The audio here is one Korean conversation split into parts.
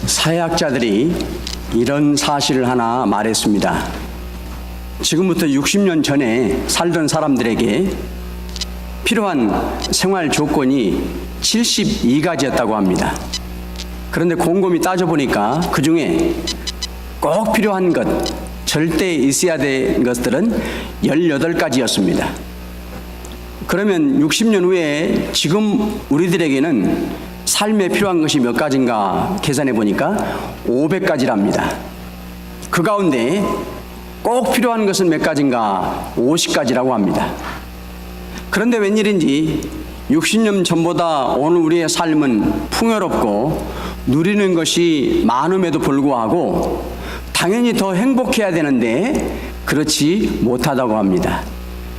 사회학자들이 이런 사실을 하나 말했습니다. 지금부터 60년 전에 살던 사람들에게 필요한 생활 조건이 72가지였다고 합니다. 그런데 곰곰이 따져보니까 그 중에 꼭 필요한 것, 절대 있어야 되는 것들은 18가지였습니다. 그러면 60년 후에 지금 우리들에게는 삶에 필요한 것이 몇 가지인가 계산해 보니까 500가지랍니다. 그 가운데 꼭 필요한 것은 몇 가지인가 50가지라고 합니다. 그런데 웬일인지 60년 전보다 오늘 우리의 삶은 풍요롭고 누리는 것이 많음에도 불구하고 당연히 더 행복해야 되는데 그렇지 못하다고 합니다.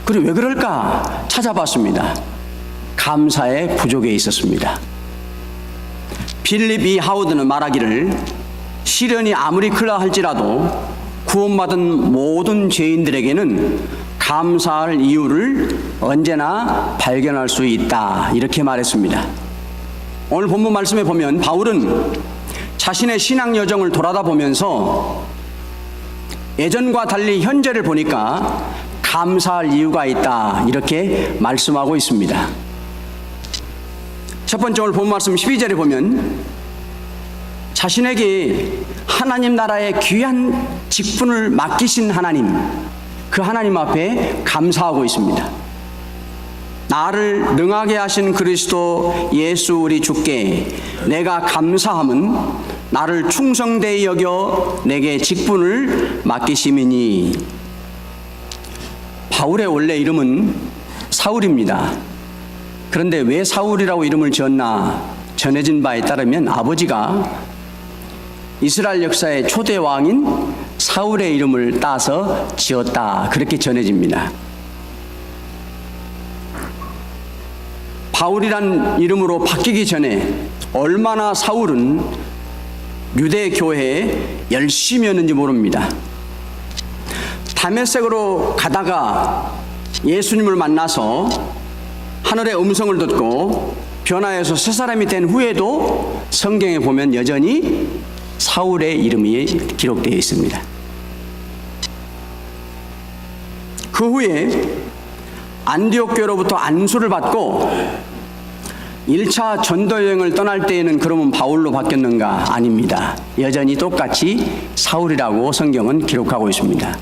그리고 왜 그럴까 찾아봤습니다. 감사의 부족에 있었습니다. 필립 E. 하워드는 말하기를 시련이 아무리 크다 할지라도 구원받은 모든 죄인들에게는 감사할 이유를 언제나 발견할 수 있다, 이렇게 말했습니다. 오늘 본문 말씀에 보면 바울은 자신의 신앙 여정을 돌아다 보면서 예전과 달리 현재를 보니까 감사할 이유가 있다, 이렇게 말씀하고 있습니다. 첫 번째 오늘 본 말씀 12절에 보면 자신에게 하나님 나라의 귀한 직분을 맡기신 하나님, 그 하나님 앞에 감사하고 있습니다. 나를 능하게 하신 그리스도 예수 우리 주께 내가 감사함은 나를 충성되이 여겨 내게 직분을 맡기심이니. 바울의 원래 이름은 사울입니다. 그런데 왜 사울이라고 이름을 지었나 전해진 바에 따르면 아버지가 이스라엘 역사의 초대 왕인 사울의 이름을 따서 지었다, 그렇게 전해집니다. 바울이란 이름으로 바뀌기 전에 얼마나 사울은 유대 교회에 열심히 했는지 모릅니다. 다메섹으로 가다가 예수님을 만나서 하늘의 음성을 듣고 변화해서 새 사람이 된 후에도 성경에 보면 여전히 사울의 이름이 기록되어 있습니다. 그 후에 안디옥 교로부터 안수를 받고 1차 전도 여행을 떠날 때에는 그러면 바울로 바뀌었는가? 아닙니다. 여전히 똑같이 사울이라고 성경은 기록하고 있습니다.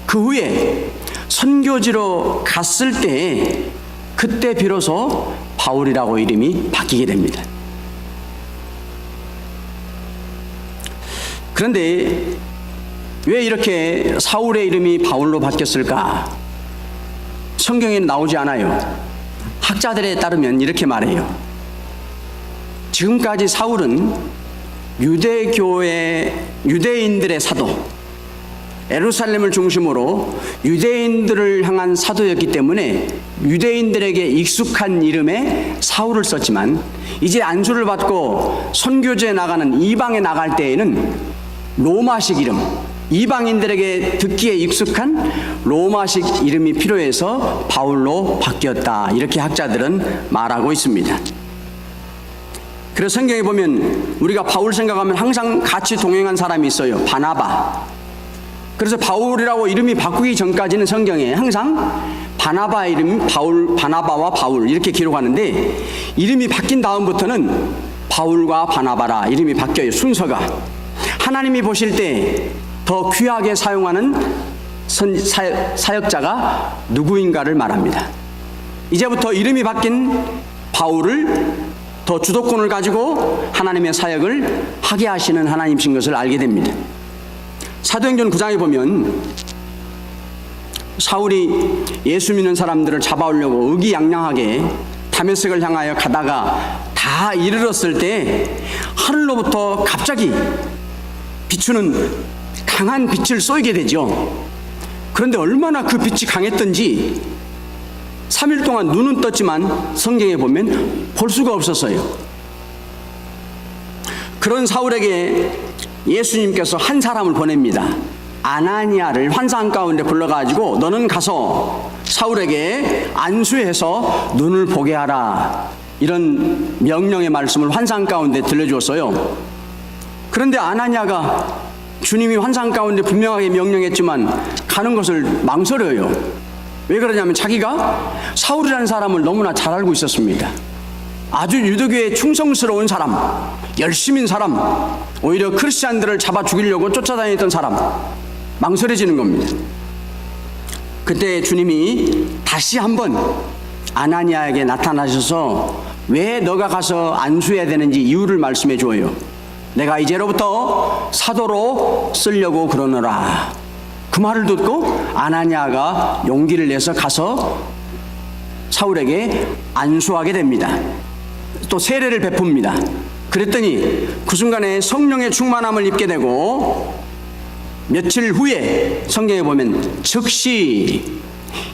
그 후에 선교지로 갔을 때 그때 비로소 바울이라고 이름이 바뀌게 됩니다. 그런데 왜 이렇게 사울의 이름이 바울로 바뀌었을까? 성경에는 나오지 않아요. 학자들에 따르면 이렇게 말해요. 지금까지 사울은 유대인들의 사도, 예루살렘을 중심으로 유대인들을 향한 사도였기 때문에 유대인들에게 익숙한 이름에 사울을 썼지만 이제 안수를 받고 선교지에 나가는 이방에 나갈 때에는 로마식 이름, 이방인들에게 듣기에 익숙한 로마식 이름이 필요해서 바울로 바뀌었다, 이렇게 학자들은 말하고 있습니다. 그래서 성경에 보면 우리가 바울 생각하면 항상 같이 동행한 사람이 있어요. 바나바. 그래서 바울이라고 이름이 바꾸기 전까지는 성경에 항상 바나바 이름이 바나바와 바울 이렇게 기록하는데 이름이 바뀐 다음부터는 바울과 바나바라 이름이 바뀌어요. 순서가. 하나님이 보실 때 더 귀하게 사용하는 사역자가 누구인가를 말합니다. 이제부터 이름이 바뀐 바울을 더 주도권을 가지고 하나님의 사역을 하게 하시는 하나님이신 것을 알게 됩니다. 사도행전 9장에 보면 사울이 예수 믿는 사람들을 잡아오려고 의기양양하게 다메섹을 향하여 가다가 다 이르렀을 때 하늘로부터 갑자기 비추는 강한 빛을 쏘이게 되죠. 그런데 얼마나 그 빛이 강했던지 3일 동안 눈은 떴지만 성경에 보면 볼 수가 없었어요. 그런 사울에게 예수님께서 한 사람을 보냅니다. 아나니아를 환상 가운데 불러가지고 너는 가서 사울에게 안수해서 눈을 보게 하라, 이런 명령의 말씀을 환상 가운데 들려주었어요. 그런데 아나니아가 주님이 환상 가운데 분명하게 명령했지만 가는 것을 망설여요. 왜 그러냐면 자기가 사울이라는 사람을 너무나 잘 알고 있었습니다. 아주 유대교에 충성스러운 사람, 열심인 사람, 오히려 크리스찬들을 잡아 죽이려고 쫓아다녔던 사람, 망설여지는 겁니다. 그때 주님이 다시 한번 아나니아에게 나타나셔서 왜 너가 가서 안수해야 되는지 이유를 말씀해 줘요. 내가 이제로부터 사도로 쓰려고 그러노라. 그 말을 듣고 아나니아가 용기를 내서 가서 사울에게 안수하게 됩니다. 또 세례를 베풉니다. 그랬더니 그 순간에 성령의 충만함을 입게 되고 며칠 후에 성경에 보면 즉시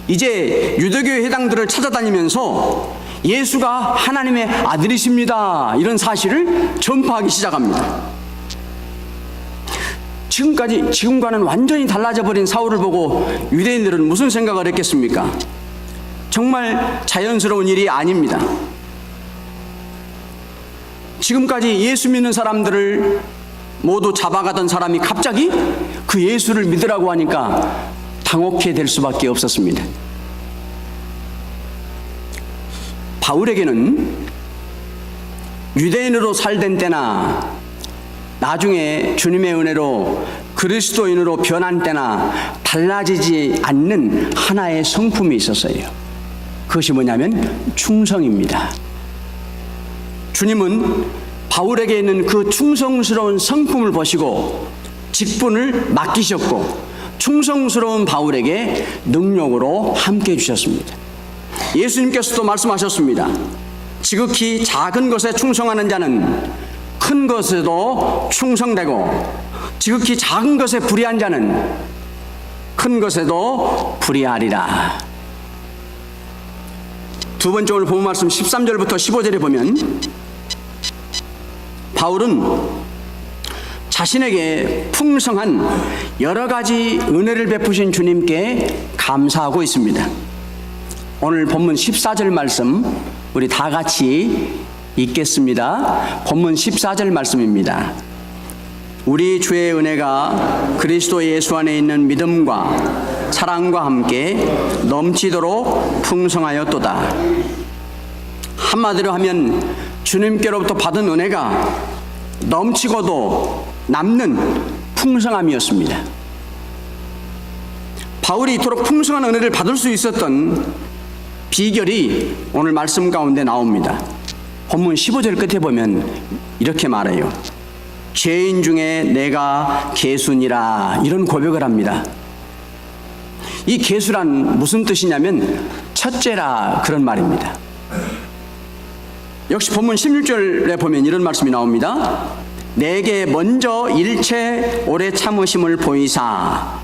이제 유대교의 회당들을 찾아다니면서 예수가 하나님의 아들이십니다, 이런 사실을 전파하기 시작합니다. 지금과는 완전히 달라져 버린 사울을 보고 유대인들은 무슨 생각을 했겠습니까? 정말 자연스러운 일이 아닙니다. 지금까지 예수 믿는 사람들을 모두 잡아가던 사람이 갑자기 그 예수를 믿으라고 하니까 당혹해 될 수밖에 없었습니다. 바울에게는 유대인으로 살던 때나 나중에 주님의 은혜로 그리스도인으로 변한 때나 달라지지 않는 하나의 성품이 있었어요. 그것이 뭐냐면 충성입니다. 주님은 바울에게 있는 그 충성스러운 성품을 보시고 직분을 맡기셨고 충성스러운 바울에게 능력으로 함께 해주셨습니다. 예수님께서도 말씀하셨습니다. 지극히 작은 것에 충성하는 자는 큰 것에도 충성되고 지극히 작은 것에 불의한 자는 큰 것에도 불의하리라. 두 번째 오늘 본문 말씀 13절부터 15절에 보면 바울은 자신에게 풍성한 여러 가지 은혜를 베푸신 주님께 감사하고 있습니다. 오늘 본문 14절 말씀 우리 다 같이 읽겠습니다. 본문 14절 말씀입니다. 우리 주의 은혜가 그리스도 예수 안에 있는 믿음과 사랑과 함께 넘치도록 풍성하였도다. 한마디로 하면 주님께로부터 받은 은혜가 넘치고도 남는 풍성함이었습니다. 바울이 이토록 풍성한 은혜를 받을 수 있었던 비결이 오늘 말씀 가운데 나옵니다. 본문 15절 끝에 보면 이렇게 말해요. 죄인 중에 내가 개수니라, 이런 고백을 합니다. 이 개수란 무슨 뜻이냐면 첫째라, 그런 말입니다. 역시 본문 16절에 보면 이런 말씀이 나옵니다. 내게 먼저 일체 오래 참으심을 보이사.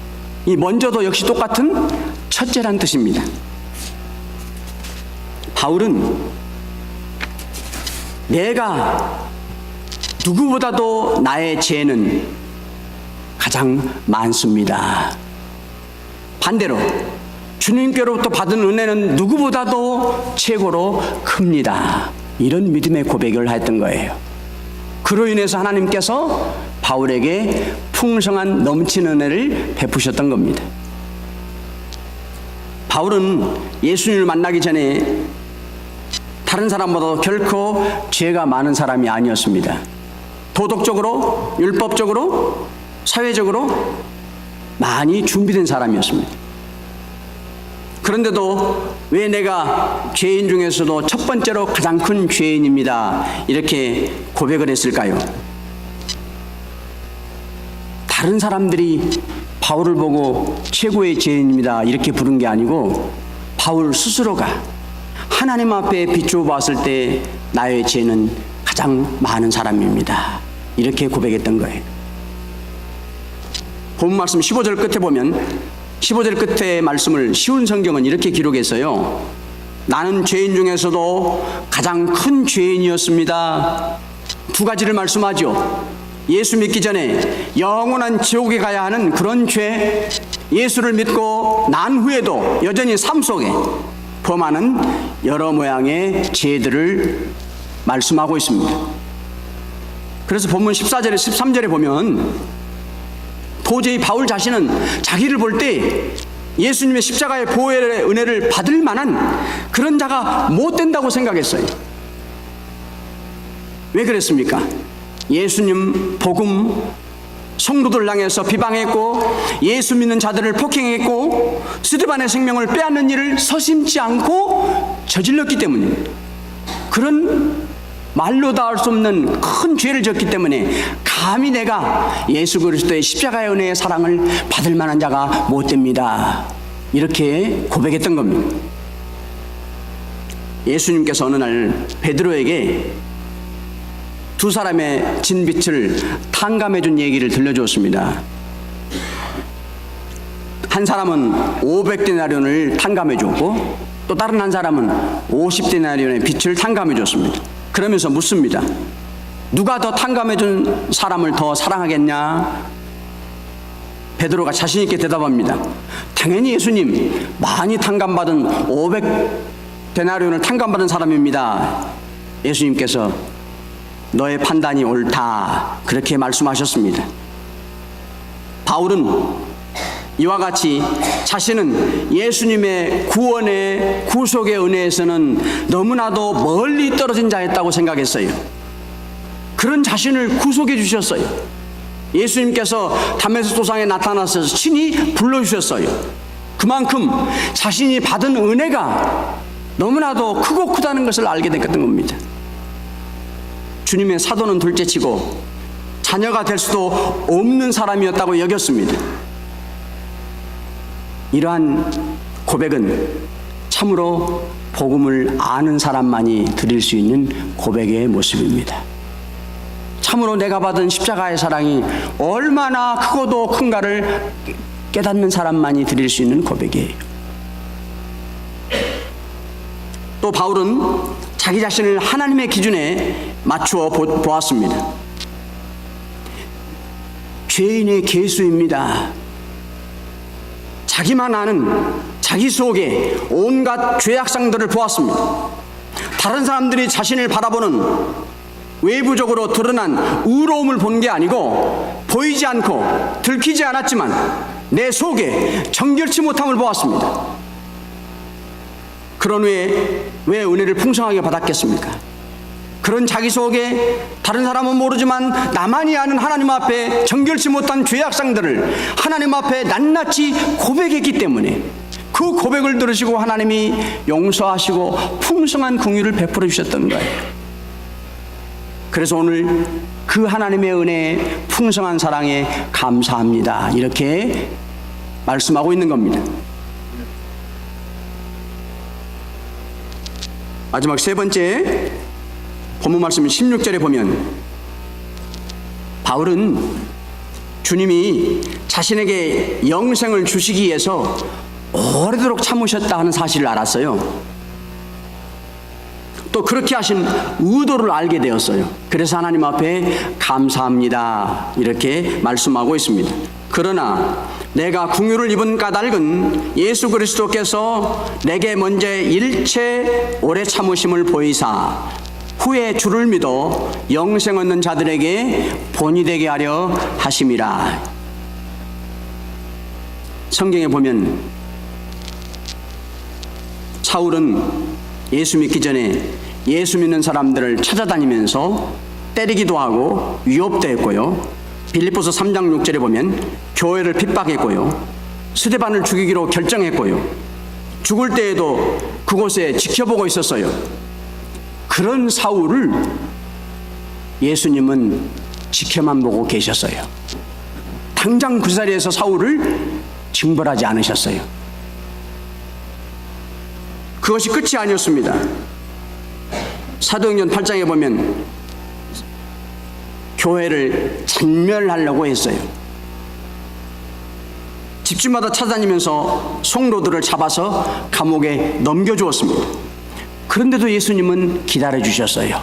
이 먼저도 역시 똑같은 첫째란 뜻입니다. 바울은 내가 누구보다도 나의 죄는 가장 많습니다. 반대로 주님께로부터 받은 은혜는 누구보다도 최고로 큽니다. 이런 믿음의 고백을 했던 거예요. 그로 인해서 하나님께서 바울에게 풍성한 넘치는 은혜를 베푸셨던 겁니다. 바울은 예수님을 만나기 전에 다른 사람보다 결코 죄가 많은 사람이 아니었습니다. 도덕적으로, 율법적으로, 사회적으로 많이 준비된 사람이었습니다. 그런데도 왜 내가 죄인 중에서도 첫 번째로 가장 큰 죄인입니다, 이렇게 고백을 했을까요? 다른 사람들이 바울을 보고 최고의 죄인입니다 이렇게 부른 게 아니고 바울 스스로가 하나님 앞에 비추어 봤을 때 나의 죄는 가장 많은 사람입니다, 이렇게 고백했던 거예요. 본 말씀 15절 끝에 보면 15절 끝에 말씀을 쉬운 성경은 이렇게 기록했어요. 나는 죄인 중에서도 가장 큰 죄인이었습니다. 두 가지를 말씀하죠. 예수 믿기 전에 영원한 지옥에 가야 하는 그런 죄, 예수를 믿고 난 후에도 여전히 삶 속에 범하는 여러 모양의 죄들을 말씀하고 있습니다. 그래서 본문 14절에 13절에 보면 도저히 바울 자신은 자기를 볼 때 예수님의 십자가의 보혈의 은혜를 받을 만한 그런 자가 못 된다고 생각했어요. 왜 그랬습니까? 예수님 복음, 성도들을 향해서 비방했고 예수 믿는 자들을 폭행했고 스데반의 생명을 빼앗는 일을 서심지 않고 저질렀기 때문입니다. 그런 말로 다 할 수 없는 큰 죄를 졌기 때문에 감히 내가 예수 그리스도의 십자가의 은혜의 사랑을 받을 만한 자가 못 됩니다. 이렇게 고백했던 겁니다. 예수님께서 어느 날 베드로에게 두 사람의 진빛을 탕감해 준 얘기를 들려주었습니다. 한 사람은 500데나리온을 탕감해 줬고 또 다른 한 사람은 50데나리온의 빛을 탕감해 줬습니다. 그러면서 묻습니다. 누가 더 탕감해 준 사람을 더 사랑하겠냐? 베드로가 자신 있게 대답합니다. 당연히 예수님, 많이 탕감받은 500데나리온을 탕감받은 사람입니다. 예수님께서 너의 판단이 옳다, 그렇게 말씀하셨습니다. 바울은 이와 같이 자신은 예수님의 구원의 구속의 은혜에서는 너무나도 멀리 떨어진 자였다고 생각했어요. 그런 자신을 구속해 주셨어요. 예수님께서 다메섹 도상에 나타나서 친히 불러주셨어요. 그만큼 자신이 받은 은혜가 너무나도 크고 크다는 것을 알게 됐던 겁니다. 주님의 사도는 둘째치고 자녀가 될 수도 없는 사람이었다고 여겼습니다. 이러한 고백은 참으로 복음을 아는 사람만이 드릴 수 있는 고백의 모습입니다. 참으로 내가 받은 십자가의 사랑이 얼마나 크고도 큰가를 깨닫는 사람만이 드릴 수 있는 고백이에요. 또 바울은 자기 자신을 하나님의 기준에 맞추어 보았습니다. 죄인의 계수입니다. 자기만 아는 자기 속에 온갖 죄악상들을 보았습니다. 다른 사람들이 자신을 바라보는 외부적으로 드러난 의로움을 본 게 아니고 보이지 않고 들키지 않았지만 내 속에 정결치 못함을 보았습니다. 그런 후에 왜 은혜를 풍성하게 받았겠습니까? 그런 자기 속에 다른 사람은 모르지만 나만이 아는 하나님 앞에 정결치 못한 죄악상들을 하나님 앞에 낱낱이 고백했기 때문에 그 고백을 들으시고 하나님이 용서하시고 풍성한 긍휼을 베풀어 주셨던 거예요. 그래서 오늘 그 하나님의 은혜에 풍성한 사랑에 감사합니다, 이렇게 말씀하고 있는 겁니다. 마지막 세 번째 본문 말씀 16절에 보면 바울은 주님이 자신에게 영생을 주시기 위해서 오래도록 참으셨다 하는 사실을 알았어요. 또 그렇게 하신 의도를 알게 되었어요. 그래서 하나님 앞에 감사합니다, 이렇게 말씀하고 있습니다. 그러나 내가 긍휼을 입은 까닭은 예수 그리스도께서 내게 먼저 일체 오래 참으심을 보이사 후에 주를 믿어 영생 얻는 자들에게 본이 되게 하려 하심이라. 성경에 보면 사울은 예수 믿기 전에 예수 믿는 사람들을 찾아다니면서 때리기도 하고 위협도 했고요. 빌립보서 3장 6절에 보면 교회를 핍박했고요. 스데반을 죽이기로 결정했고요. 죽을 때에도 그곳에 지켜보고 있었어요. 그런 사울을 예수님은 지켜만 보고 계셨어요. 당장 그 자리에서 사울을 징벌하지 않으셨어요. 그것이 끝이 아니었습니다. 사도행전 8장에 보면 교회를 전멸하려고 했어요. 집집마다 찾아다니면서 성도들을 잡아서 감옥에 넘겨주었습니다. 그런데도 예수님은 기다려 주셨어요.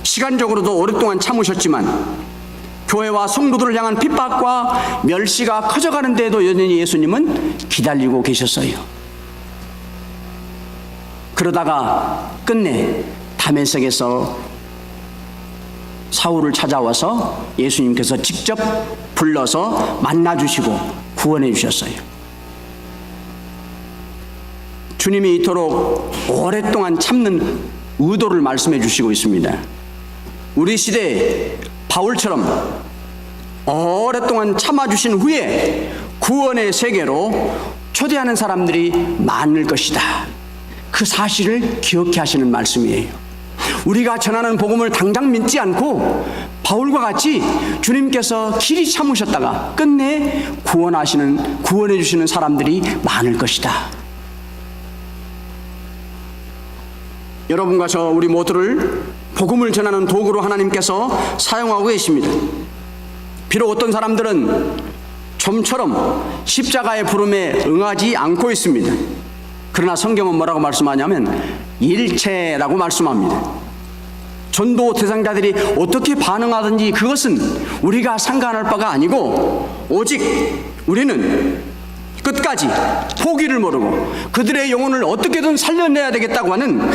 시간적으로도 오랫동안 참으셨지만 교회와 성도들을 향한 핍박과 멸시가 커져가는 데에도 여전히 예수님은 기다리고 계셨어요. 그러다가 끝내 다메섹에서 사울을 찾아와서 예수님께서 직접 불러서 만나주시고 구원해 주셨어요. 주님이 이토록 오랫동안 참는 의도를 말씀해 주시고 있습니다. 우리 시대에 바울처럼 오랫동안 참아주신 후에 구원의 세계로 초대하는 사람들이 많을 것이다. 그 사실을 기억해 하시는 말씀이에요. 우리가 전하는 복음을 당장 믿지 않고 바울과 같이 주님께서 길이 참으셨다가 끝내 구원해 주시는 사람들이 많을 것이다. 여러분과 저 우리 모두를 복음을 전하는 도구로 하나님께서 사용하고 계십니다. 비록 어떤 사람들은 좀처럼 십자가의 부름에 응하지 않고 있습니다. 그러나 성경은 뭐라고 말씀하냐면 일체라고 말씀합니다. 전도 대상자들이 어떻게 반응하든지 그것은 우리가 상관할 바가 아니고, 오직 우리는 끝까지 포기를 모르고 그들의 영혼을 어떻게든 살려내야 되겠다고 하는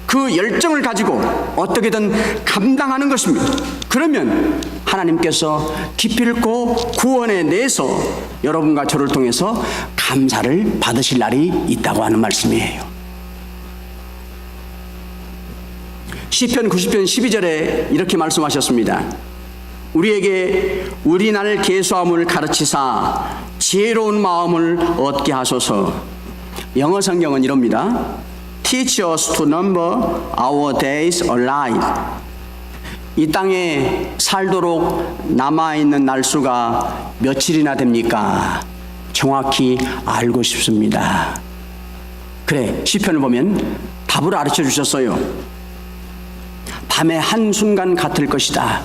그 열정을 가지고 어떻게든 감당하는 것입니다. 그러면 하나님께서 기필코 구원해 내서 여러분과 저를 통해서 감사를 받으실 날이 있다고 하는 말씀이에요. 시편 90편 12절에 이렇게 말씀하셨습니다. 우리에게 우리 날 계수함을 가르치사 지혜로운 마음을 얻게 하소서. 영어 성경은 이럽니다. Teach us to number our days alive. 이 땅에 살도록 남아있는 날수가 며칠이나 됩니까? 정확히 알고 싶습니다. 그래, 시편을 보면 답을 가르쳐 주셨어요. 밤의 한순간 같을 것이다.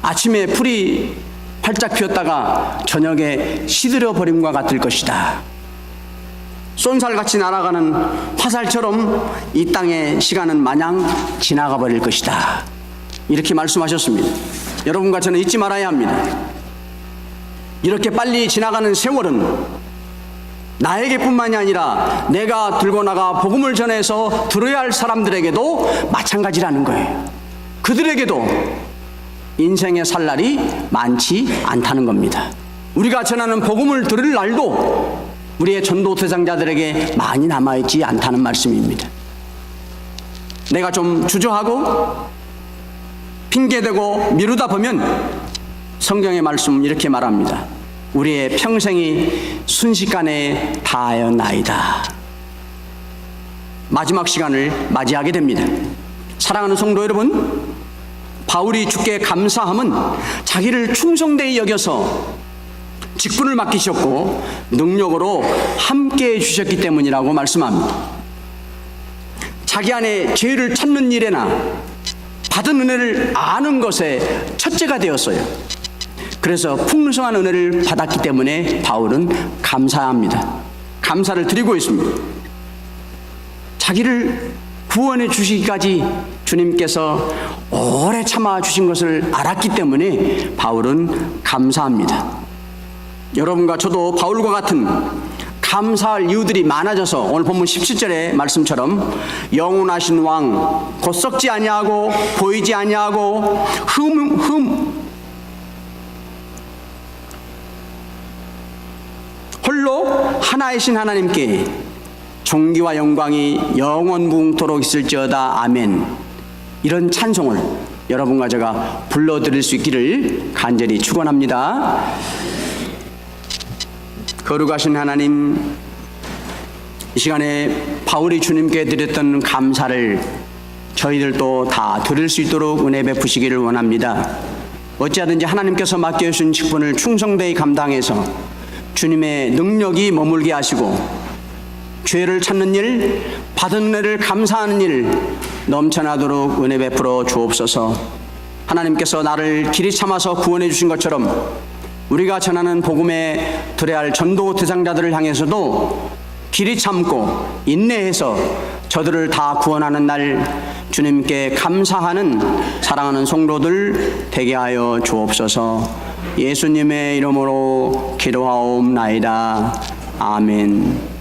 아침에 풀이 활짝 피었다가 저녁에 시들어 버림과 같을 것이다. 쏜살같이 날아가는 화살처럼 이 땅의 시간은 마냥 지나가 버릴 것이다. 이렇게 말씀하셨습니다. 여러분과 저는 잊지 말아야 합니다. 이렇게 빨리 지나가는 세월은 나에게뿐만이 아니라 내가 들고 나가 복음을 전해서 들어야 할 사람들에게도 마찬가지라는 거예요. 그들에게도 인생의 살 날이 많지 않다는 겁니다. 우리가 전하는 복음을 들을 날도 우리의 전도 대상자들에게 많이 남아있지 않다는 말씀입니다. 내가 좀 주저하고 핑계대고 미루다 보면 성경의 말씀은 이렇게 말합니다. 우리의 평생이 순식간에 다하였나이다. 마지막 시간을 맞이하게 됩니다. 사랑하는 성도 여러분, 바울이 주께 감사함은 자기를 충성되이 여겨서 직분을 맡기셨고 능력으로 함께해 주셨기 때문이라고 말씀합니다. 자기 안에 죄를 찾는 일에나 받은 은혜를 아는 것에 첫째가 되었어요. 그래서 풍성한 은혜를 받았기 때문에 바울은 감사합니다. 감사를 드리고 있습니다. 자기를 구원해 주시기까지 주님께서 오래 참아 주신 것을 알았기 때문에 바울은 감사합니다. 여러분과 저도 바울과 같은 감사할 이유들이 많아져서 오늘 본문 17절의 말씀처럼 영원하신 왕 곧 썩지 아니하고 보이지 아니하고 홀로 하나이신 하나님께 존귀와 영광이 영원무궁토록 있을지어다. 아멘. 이런 찬송을 여러분과 제가 불러드릴 수 있기를 간절히 축원합니다. 거룩하신 하나님, 이 시간에 바울이 주님께 드렸던 감사를 저희들도 다 드릴 수 있도록 은혜 베푸시기를 원합니다. 어찌하든지 하나님께서 맡겨주신 직분을 충성되이 감당해서 주님의 능력이 머물게 하시고 죄를 찾는 일, 받은 은혜를 감사하는 일 넘쳐나도록 은혜 베풀어 주옵소서. 하나님께서 나를 길이 참아서 구원해 주신 것처럼 우리가 전하는 복음에 들어야 할 전도 대상자들을 향해서도 길이 참고 인내해서 저들을 다 구원하는 날 주님께 감사하는 사랑하는 성도들 되게 하여 주옵소서. 예수님의 이름으로 기도하옵나이다. 아멘.